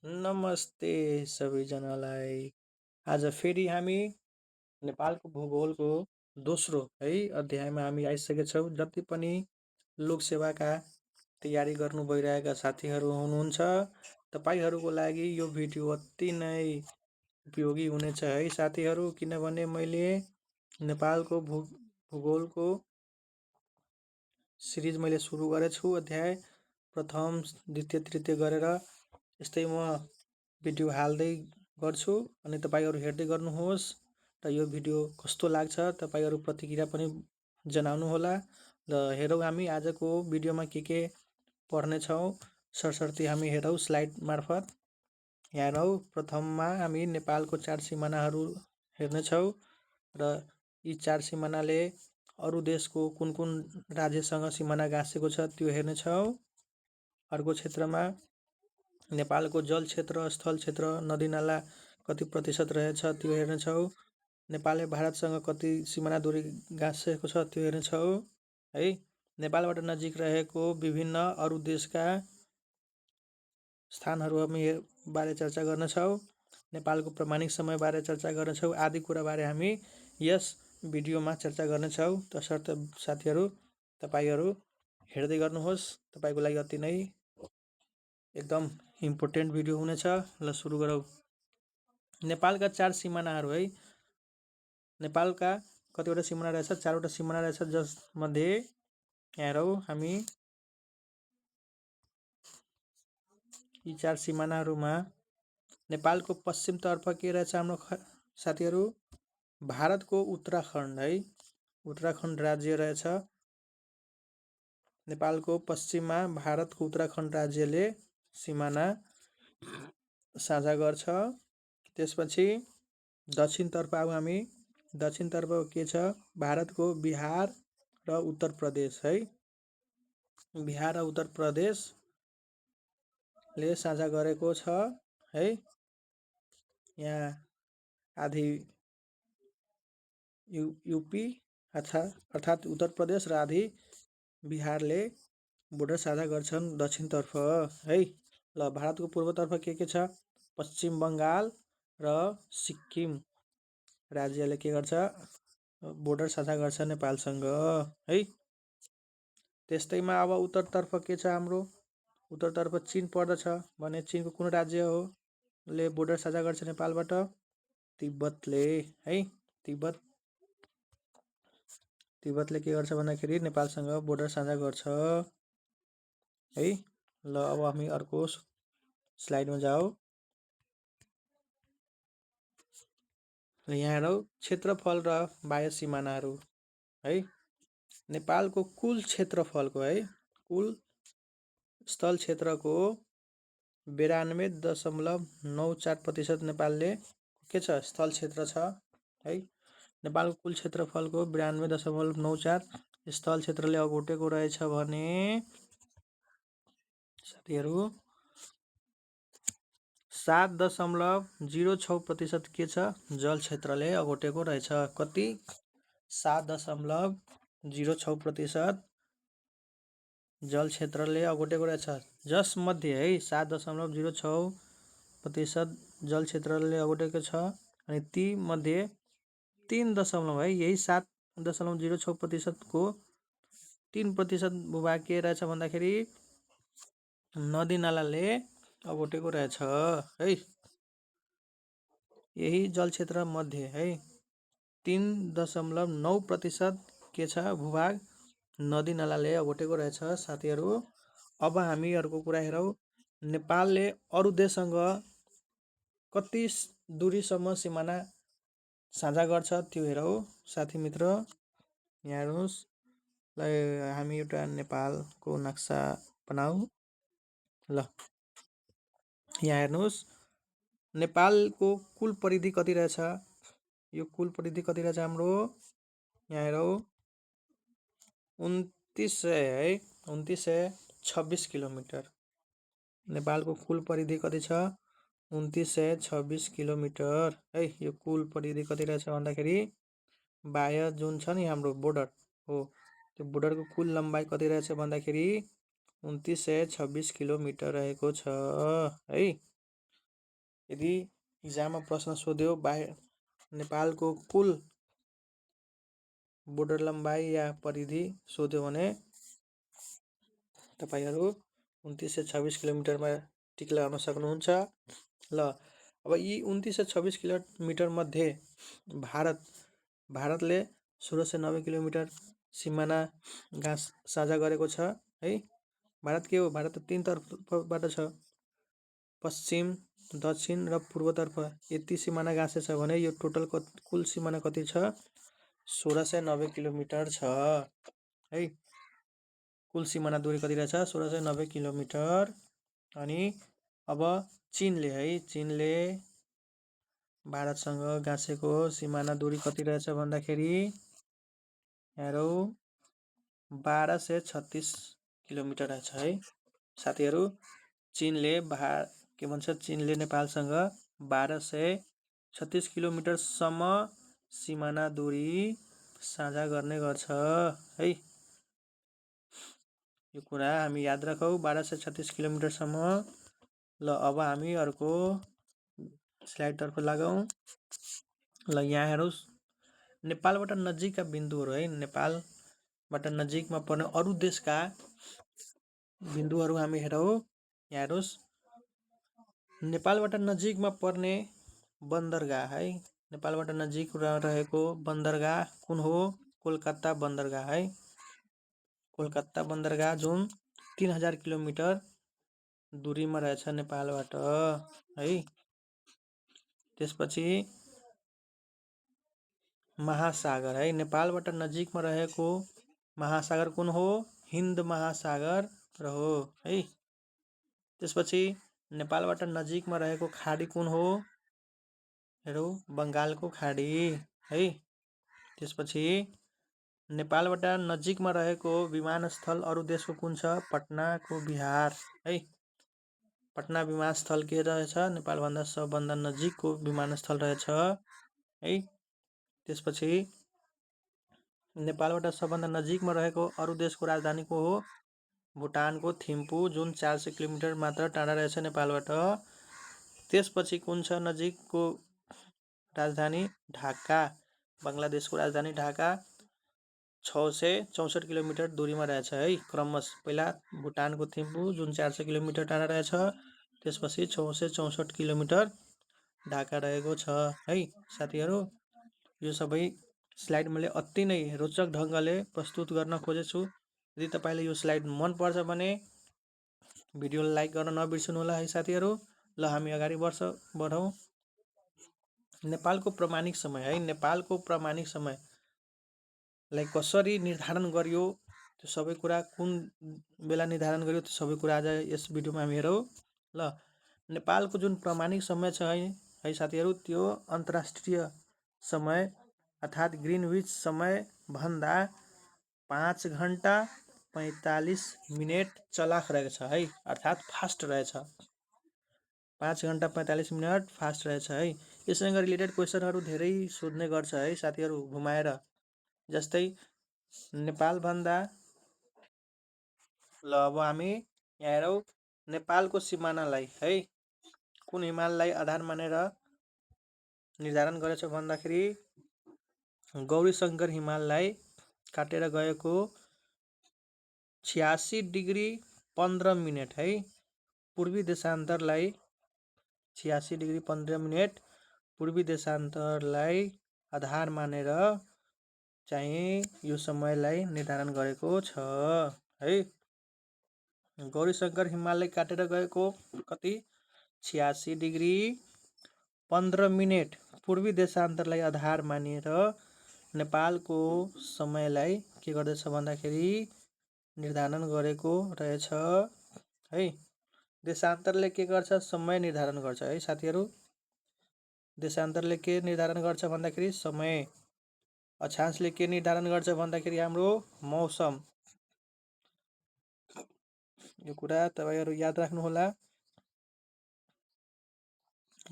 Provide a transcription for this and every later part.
नमस्ते सबैजनालाई। आज फेरि हामी नेपालको भूगोलको दोस्रो है अध्यायमा हामी आइसकेका छौँ। जति पनि लोकसेवाका तयारी गर्नु भइरहेका साथीहरू हुनुहुन्छ, तपाईँहरूको लागि यो भिडियो अति नै उपयोगी हुनेछ है साथीहरू, किनभने मैले नेपालको भूगोलको सिरिज सुरु गरेछु। अध्याय प्रथम, द्वितीय, तृतीय गरेर यस्तै म भिडियो हाल्दै गर्छु अनि तपाईँहरू हेर्दै गर्नुहोस् र यो भिडियो कस्तो लाग्छ तपाईँहरू प्रतिक्रिया पनि जनाउनुहोला। र हेरौँ हामी आजको भिडियोमा के पढ्नेछौँ। सरसर्ती हामी हेरौँ स्लाइड मार्फत। यहाँ हेरौँ, प्रथममा हामी नेपालको 4 सिमानाहरू हेर्नेछौँ र यी 4 सिमानाले अरू देशको कुन कुन राज्यसँग सिमाना गाँसेको छ त्यो हेर्नेछौँ। अर्को क्षेत्रमा नेपालको जल क्षेत्र, स्थल क्षेत्र, नदीनाला कति प्रतिशत रहेछ त्यो हेर्नेछौँ। नेपालले भारतसँग कति सिमाना दूरी गाँसेको छ त्यो हेर्नेछौँ है। नेपालबाट नजिक रहेको विभिन्न अरू देशका स्थानहरू हामी बारे चर्चा गर्नेछौँ। नेपालको प्रामाणिक समयबारे चर्चा गर्नेछौँ। आदि कुराबारे हामी यस भिडियोमा चर्चा गर्नेछौँ। तसर्थ साथीहरू तपाईँहरू हेर्दै गर्नुहोस्, तपाईँको लागि अति नै एकदम इम्पोर्टेन्ट भिडियो हुनेछ। ल सुरु गरौँ। नेपालका 4 सिमानाहरू है। नेपालका कतिवटा सिमाना रहेछ? 4वटा सिमाना रहेछ, जसमध्ये यहाँ हेरौँ हामी यी 4 सिमानाहरूमा नेपालको पश्चिमतर्फ के रहेछ हाम्रो साथीहरू? भारतको उत्तराखण्ड है। उत्तराखण्ड राज्य रहेछ। नेपालको पश्चिममा भारतको उत्तराखण्ड राज्यले सिमाना साझा गर्छ। त्यसपछि दक्षिणतर्फ आऊ हामी। दक्षिणतर्फ के छ? भारतको बिहार र उत्तर प्रदेश है। बिहार र उत्तर प्रदेशले साझा गरेको छ है। यहाँ आधी यूपी अर्थात् उत्तर प्रदेश र आधी बिहारले बोर्डर साझा गर्छन् दक्षिणतर्फ है। ल भारतको पूर्वतर्फ के छ? पश्चिम बङ्गाल र सिक्किम राज्यले के गर्छ? बोर्डर साझा गर्छ नेपालसँग है। त्यस्तैमा अब उत्तरतर्फ के छ हाम्रो? उत्तरतर्फ चीन पर्दछ भने चीनको कुन राज्य हो ले बोर्डर साझा गर्छ नेपालबाट? तिब्बतले है। तिब्बतले के गर्छ भन्दाखेरि नेपालसँग बोर्डर साझा गर्छ है। ल अब हामी अर्को स्लाइडमा जाऊ। यहाँ हेरौँ क्षेत्रफल र बाह्य सिमानाहरू है। नेपालको कुल क्षेत्रफलको है, कुल स्थल क्षेत्रको 92.94% नेपालले के छ? स्थल क्षेत्र छ है। नेपालको कुल क्षेत्रफलको 92.94 स्थल क्षेत्रले ओगटेको रहेछ भने साथीहरू 7.06% के छ? जल क्षेत्रले ओगटेको रहेछ। कति? 7.06% जल क्षेत्रले ओगटेको रहेछ। जसमध्ये है 7.06% जल क्षेत्रले ओगटेको छ अनि ती मध्ये 3 है, यही 7.06% को 3% भूभाग के रहेछ भन्दाखेरि नदीनालाले ओगटेको रहेछ है। यही जल क्षेत्र मध्ये है 3.9% के छ? भूभाग नदीनालाले ओगटेको रहेछ साथीहरू। अब हामी अर्को कुरा हेरौँ। नेपालले अरू देशसँग कति दूरीसम्म सिमाना साझा गर्छ त्यो हेरौँ साथी मित्र। यहाँ हेर्नुहोस्, ल हामी एउटा नेपालको नक्सा बनाऊ। ल यहाँ हेर्नुहोस्, नेपालको कुल परिधि कति रहेछ? यो कुल परिधि कति रहेछ हाम्रो? यहाँ हेरौँ 2900 है, 2926 किलोमिटर। नेपालको कुल परिधि कति छ? 2926 किलोमिटर है। यो कुल परिधि कति रहेछ भन्दाखेरि बाह्य जुन छ नि हाम्रो बोर्डर हो, त्यो बोर्डरको कुल लम्बाइ कति रहेछ भन्दाखेरि 2926 किलोमिटर रहेको छ है। यदि इक्जाममा प्रश्न सोध्यो नेपालको कुल बोर्डर लम्बाइ या परिधि सोध्यो भने तपाईहरु 2926 किलोमिटरमा टिक लगाउन सक्नुहुन्छ। ल अब यी 2926 किलोमिटर मध्ये भारतले 1690 किलोमिटर सिमाना गाँस साझा गरेको छ है। भारत के हो? भारत त 3 तर्फबाट छ, पश्चिम, दक्षिण र पूर्वतर्फ यति सिमाना गाँसे छ भने यो टोटल कुल सिमाना कति छ? 1690 किलोमिटर छ है। कुल सिमाना दूरी कति रहेछ? 1690 किलोमिटर। अनि अब चीनले भारतसँग गाँसेको सिमाना दूरी कति रहेछ भन्दाखेरि हेरौ 1236 किलोमिटर रहेछ है साथीहरु। चीनले चीनले नेपालसँग 1236 किलोमिटरसम्म सिमाना दूरी साझा गर्ने गर्छ है। यो कुरा हामी याद राखौ, 1236 किलोमिटरसम्म। ल अब हामी अर्को स्लाइड तर्फ लागौं। ल यहाँ हेरौ नेपालबाट नजिकका बिन्दुहरू है, नेपालबाट नजिकमा पर्ने अरु देशका बिन्दुहरू हामी हेरौ। यहाँ हेरोस् नेपालबाट नजिकमा पर्ने बन्दरगाह है। नेपालबाट नजिक रहेको बन्दरगाह कुन हो? कोलकाता बन्दरगाह है। कोलकाता बन्दरगाह जुन 3000 किलोमिटर दूरीमा रहेछ नेपालबाट है। त्यसपछि महासागर है। नेपालबाट नजिकमा रहेको महासागर कुन हो? हिन्द महासागर हो है। त्यसपछि नेपालबाट नजिकमा रहेको खाडी कुन हो? हेरौ बंगालको खाडी है। त्यसपछि नेपालबाट नजिकमा रहेको विमानस्थल अरु देशको कुन छ? पटनाको बिहार है। पटना विमानस्थल के रहेछ? नेपालभन्दा सबभन्दा नजिकको विमानस्थल रहेछ है। त्यसपछि नेपालबाट सबभन्दा नजिकमा रहेको अरु देशको राजधानी को हो? भुटानको थिम्पू जुन 400 किलोमिटर मात्र टाढा रहेछ नेपालबाट। त्यसपछि कुन छ नजिकको राजधानी? ढाका। बंगलादेशको राजधानी ढाका 664 किलोमिटर दूरीमा रहेछ है। क्रमश पहिला भुटानको थिम्पू जुन 400 किलोमिटर टाढा रहेछ, त्यसपछि 664 किलोमिटर ढाका रहेको छ है साथीहरु। यो सबै स्लाइड मैले अति नै रोचक ढंगले प्रस्तुत गर्न खोजेछु। यदि तपाईलाई यो स्लाइड मन पर्छ भने भिडियोलाई लाइक गर्न नबिर्सनु होला है साथीहरु। ल हामी अगाडि बढौं। नेपालको प्रमाणिक समय है। नेपालको प्रमाणिक समयलाई कसरी निर्धारण गरियो, त्यो सबै कुरा कुन बेला निर्धारण गरियो, त्यो सबै कुरा आज यस भिडियोमा हामी हेरौं। ल नेपालको जुन प्रमाणिक समय छ है साथीहरु, त्यो अन्तर्राष्ट्रिय समय अर्थात् ग्रीनविच समय भन्दा 5 घण्टा 45 मिनेट चलाख रहेको छ है, अर्थात् फास्ट रहेछ। 5 घण्टा 45 मिनट फास्ट रहेछ है। यससँग रिलेटेड क्वेशनहरू धेरै सोध्ने गर्छ है साथीहरु घुमाएर। जस्तै नेपाल भन्दा ल अब हामी यहाँ हेरौं नेपालको सिमानालाई है कुन हिमाललाई आधार मानेर निर्धारण गरेछ भन्दाखेरि गौरीशंकर हिमाललाई काटेर गएको 86 डिग्री 15 मिनेट है। पूर्वी देशान्तरलाई 86 डिग्री 15 मिनेट पूर्वी देशान्तरलाई आधार मानेर चाहिँ यो समयलाई निर्धारण गरेको छ है। गौरीशंकर हिमाललाई काटेर गएको कति? 86 डिग्री 15 मिनेट पूर्वी देशान्तरलाई आधार मानेर नेपालको समयलाई के गर्दछ भन्दाखेरि निर्धारण गरेको रहेछ है। देशान्तरले के गर्छ? समय निर्धारण गर्छ है साथीहरु। देशान्तरले के निर्धारण गर्छ भन्दाखेरि समय। अक्षांशले के निर्धारण गर्छ भन्दाखेरि हाम्रो मौसम। यो कुरा तपाईहरु याद राख्नु होला।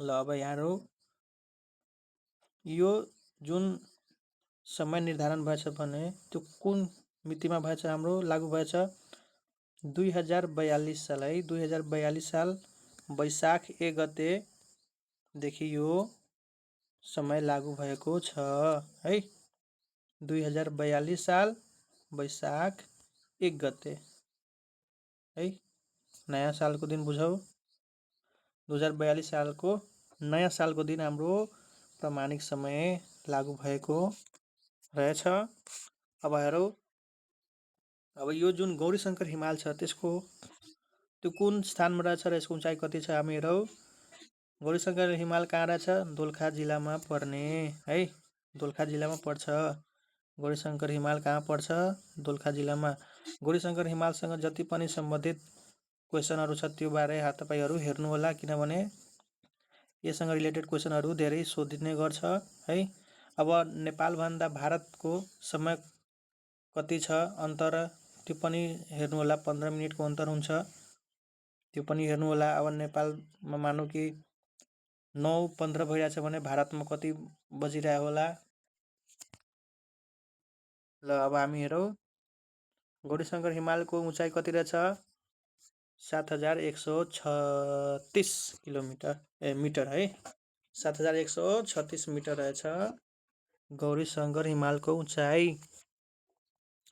ल अब यहाँ हेरौं यो जुन समय निर्धारण भएछ भने त्यो कुन मितिमा भएछ? हाम्रो लागू भएछ 2042 साल है। 2042 साल वैशाख 1 गते देखि यो समय लागू भएको छ है। 2042 साल वैशाख 1 गते है। नयाँ सालको दिन बुझौ। 2042 सालको नयाँ सालको दिन हाम्रो प्रामाणिक समय लागू भएको रहेछ। अब हेरौ, अब यो जुन गौरीशङ्कर हिमाल छ त्यसको त्यो कुन स्थानमा रहेछ र यसको उचाइ कति छ हामी हेरौ। गौरीशङ्कर हिमाल कहाँ रहेछ? दोलखा जिल्लामा पर्ने है। दोलखा जिल्लामा पर्छ। गौरीशङ्कर हिमाल कहाँ पर्छ? दोलखा जिल्लामा। गौरीशङ्कर हिमालसँग जति पनि सम्बन्धित क्वेसनहरू छ त्यो बारे तपाईँहरू हेर्नुहोला, किनभने यससँग रिलेटेड क्वेसनहरू धेरै सोधिने गर्छ है। अब नेपालभन्दा भारतको समय कति छ अन्तर, त्यो पनि हेर्नुहोला। 15 मिनटको अन्तर हुन्छ, त्यो पनि हेर्नुहोला। अब नेपालमा मानौँ कि 9:15 भइरहेछ भने भारतमा कति बजिरहेको होला। ल अब हामी हेरौँ, गौरीशङ्कर हिमालको उचाइ कति रहेछ? 7136 किलोमिटर मिटर है। 7136 मिटर रहेछ गौरीशङ्कर हिमालको उचाइ।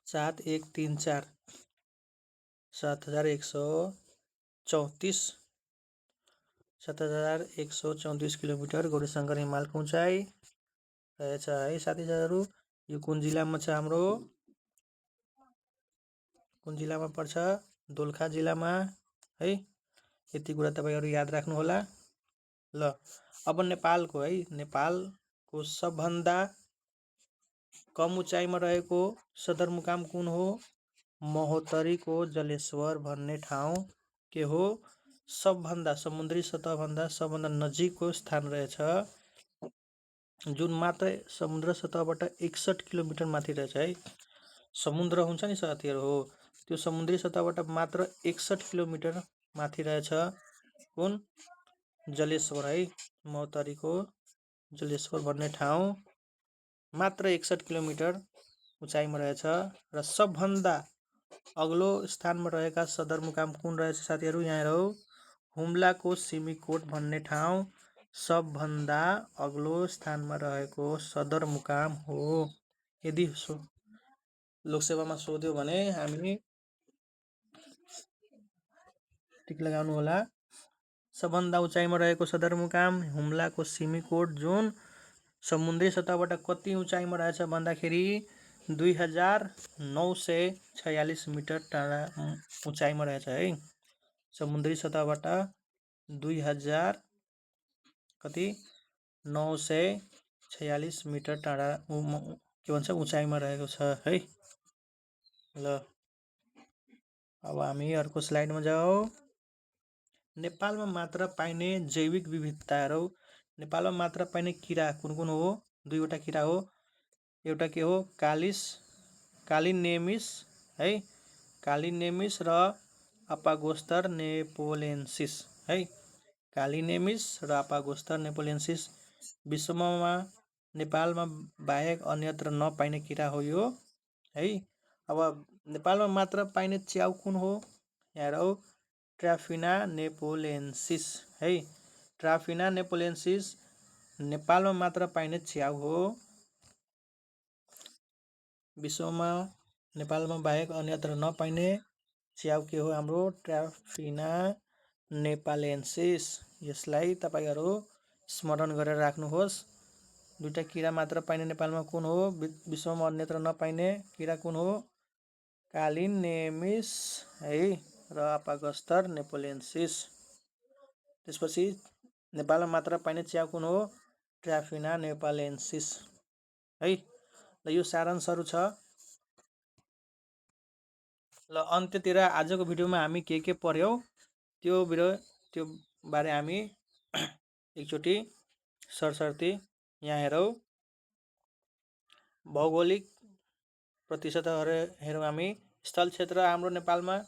7134 7134 किलोमिटर गौरीशङ्कर हिमालको उचाइ रहेछ है साथीहरू। यो कुन जिल्लामा छ हाम्रो? कुन जिल्लामा पर्छ? दोलखा जिल्लामा है। यति कुरा तपाईँहरू याद राख्नुहोला। ल अब नेपालको है, नेपालको सबभन्दा कम उचाइमा रहेको सदरमुकाम कुन हो? महोत्तरीको जलेश्वर भन्ने ठाउँ के हो? सबभन्दा समुद्री सतहभन्दा सबभन्दा नजिकको स्थान रहेछ, जुन मात्र समुद्र सतहबाट 61 किलोमिटर माथि रहेछ है। समुद्र हुन्छ नि साथीहरू, हो त्यो समुद्री सतहबाट मात्र 61 किलोमिटर माथि रहेछ। कुन? जलेश्वर है। महोत्तरीको जलेश्वर भन्ने ठाउँ मात्र 61 किलोमिटर उचाइमा रहेछ। र सबभन्दा अग्लो स्थानमा रहेका सदरमुकाम कुन रहेछ साथीहरू? यहाँ हेरौ, हुम्लाको सिमीकोट भन्ने ठाउँ सबभन्दा अग्लो स्थानमा रहेको सदरमुकाम हो। यदि लोकसेवामा सोध्यो भने हामी टिक लगाउनु होला। सबभन्दा उचाइमा रहेको सदरमुकाम हुम्लाको सिमीकोट, जुन समुद्री सतहबाट कति उचाइमा रहेछ भन्दाखेरि 2946 मिटर टाढा उचाइमा रहेछ है। समुद्री सतहबाट 2946 मिटर टाढा के भन्छ उचाइमा रहेको छ है। ल अब हामी अर्को स्लाइडमा जाऊ। नेपालमा मात्र पाइने जैविक विविधताहरू। नेपालमा मात्र पाइने किरा कुन कुन हो? 2वटा किरा हो। एउटा के हो? कालिनेमिस है। कालिनेमिस र अपागोस्टर नेपोलेन्सिस है। कालिनेमिस र अपागोस्टर नेपोलेन्सिस विश्वमा नेपालमा बाहेक अन्यत्र नपाइने किरा हो यो है। अब नेपालमा मात्र पाइने च्याउ कुन हो? यहाँ हेरौ, ट्राफिना नेपोलेन्सिस है। ट्राफिना नेपोलेन्सिस नेपालमा मात्र पाइने च्याउ हो। विश्वमा नेपालमा बाहेक अन्यत्र नपाइने च्याउ के हो हाम्रो? ट्राफिना नेपालेन्सिस। यसलाई तपाईँहरू स्मरण गरेर राख्नुहोस्। 2टा किरा मात्र पाइने नेपालमा कुन हो? विश्वमा अन्यत्र नपाइने किरा कुन हो? कालिनेमिस है र अपागोस्टर नेपोलेन्सिस। त्यसपछि नेपालमा मात्र पाइने च्याउ कुन हो? ट्राफिना नेपालेन्सिस है। ल यो सारांशहरू छ। ल अन्त्यतिर आजको भिडियोमा हामी के पढ्यौँ त्यो बारे हामी एकचोटि सरसर्ती यहाँ हेरौ। भौगोलिक प्रतिशतहरू हेरौँ हामी। स्थल क्षेत्र हाम्रो नेपालमा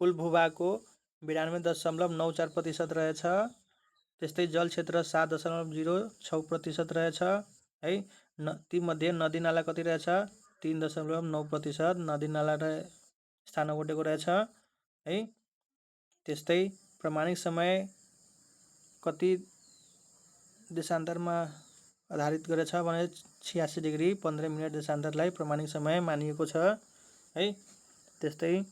कुल भूभागको 92.94% रहेछ। त्यस्तै जल क्षेत्र 7.06% रहेछ है। तीमध्ये नदीनाला कति रहेछ? 3.9% नदीनाला र स्थान ओगटेको रहेछ है। त्यस्तै प्रामाणिक समय कति देशान्तरमा आधारित गरेछ भने 86 डिग्री 15 मिनट देशान्तरलाई प्रामाणिक समय मानिएको छ है। त्यस्तै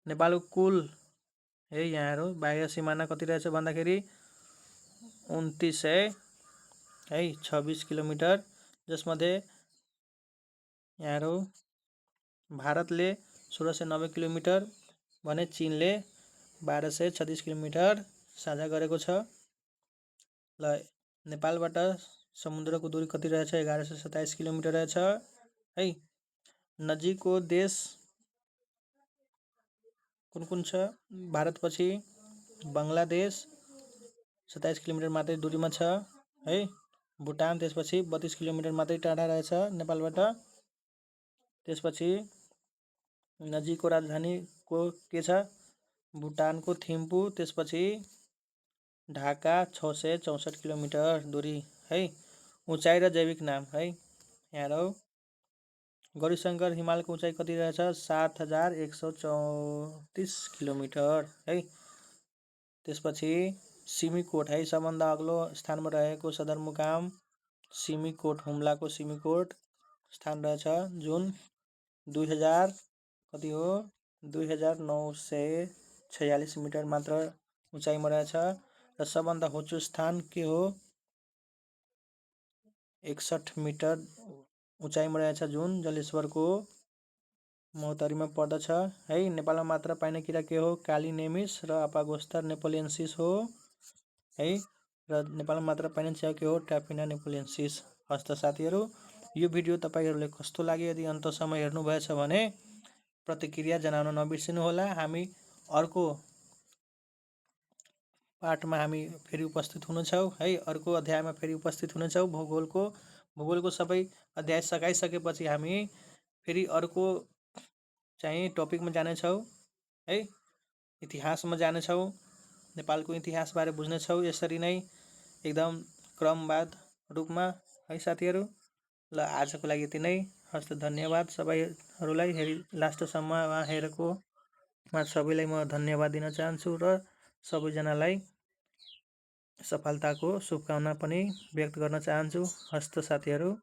नेपालको कुल है यहाँहरू बाह्य सिमाना कति रहेछ भन्दाखेरि 2926 किलोमिटर, जसमध्ये यहाँहरू भारतले 1690 किलोमिटर भने चीनले 1236 किलोमिटर साझा गरेको छ। ल नेपालबाट समुद्रको दूरी कति रहेछ 1127 किलोमिटर रहेछ है। नजिकको देश कुन कुन छ? भारतपछि बङ्गलादेश 27 किलोमिटर मात्रै दूरीमा छ है। भुटान त्यसपछि 32 किलोमिटर मात्रै टाढा रहेछ नेपालबाट। त्यसपछि नजिकको राजधानीको के छ? भुटानको थिम्पू, त्यसपछि ढाका 664 किलोमिटर दूरी है। उचाइ र जैविक नाम है यहाँ गौरीशङ्कर हिमालको उचाइ कति रहेछ 7134 किलोमिटर है। त्यसपछि सिमीकोट है सबभन्दा अग्लो स्थानमा रहेको सदरमुकाम सिमीकोट, हुम्लाको सिमीकोट स्थान रहेछ, जुन 2000 कति हो 2946 मिटर मात्र उचाइमा रहेछ। र सबभन्दा होचो स्थान के हो 61 मिटर उचाइमा रहेछ, जुन जलेश्वरको महोत्तरीमा पर्दछ है। नेपालमा मात्र पाइने किरा के हो काली नेमिस र अपागोस्टर नेपोलियन्सिस हो है। र नेपालमा मात्र पाइने च्याउ के हो ट्यापिना नेपोलियन्सिस। हस्त साथीहरू, यो भिडियो तपाईँहरूले कस्तो लाग्यो यदि अन्तसम्म हेर्नुभएछ भने प्रतिक्रिया जनाउन नबिर्सिनुहोला। हामी अर्को पाठमा हामी फेरि उपस्थित हुनेछौँ है। अर्को अध्यायमा फेरि उपस्थित हुनेछौँ। भूगोलको सबै अध्याय सकाइसकेपछि हामी फेरि अर्को चाहिँ टपिकमा जानेछौँ है। इतिहासमा जानेछौँ, नेपालको इतिहासबारे बुझ्नेछौँ यसरी नै एकदम क्रमबद्ध रूपमा है साथीहरू। ल आजको लागि यति नै। हस्त धन्यवाद सबैहरूलाई। लास्टसम्म हेरेकोमा सबैलाई म धन्यवाद दिन चाहन्छु र सबैजनालाई सफलताको शुभकामना पनि व्यक्त गर्न चाहन्छु। हस्त साथीहरू।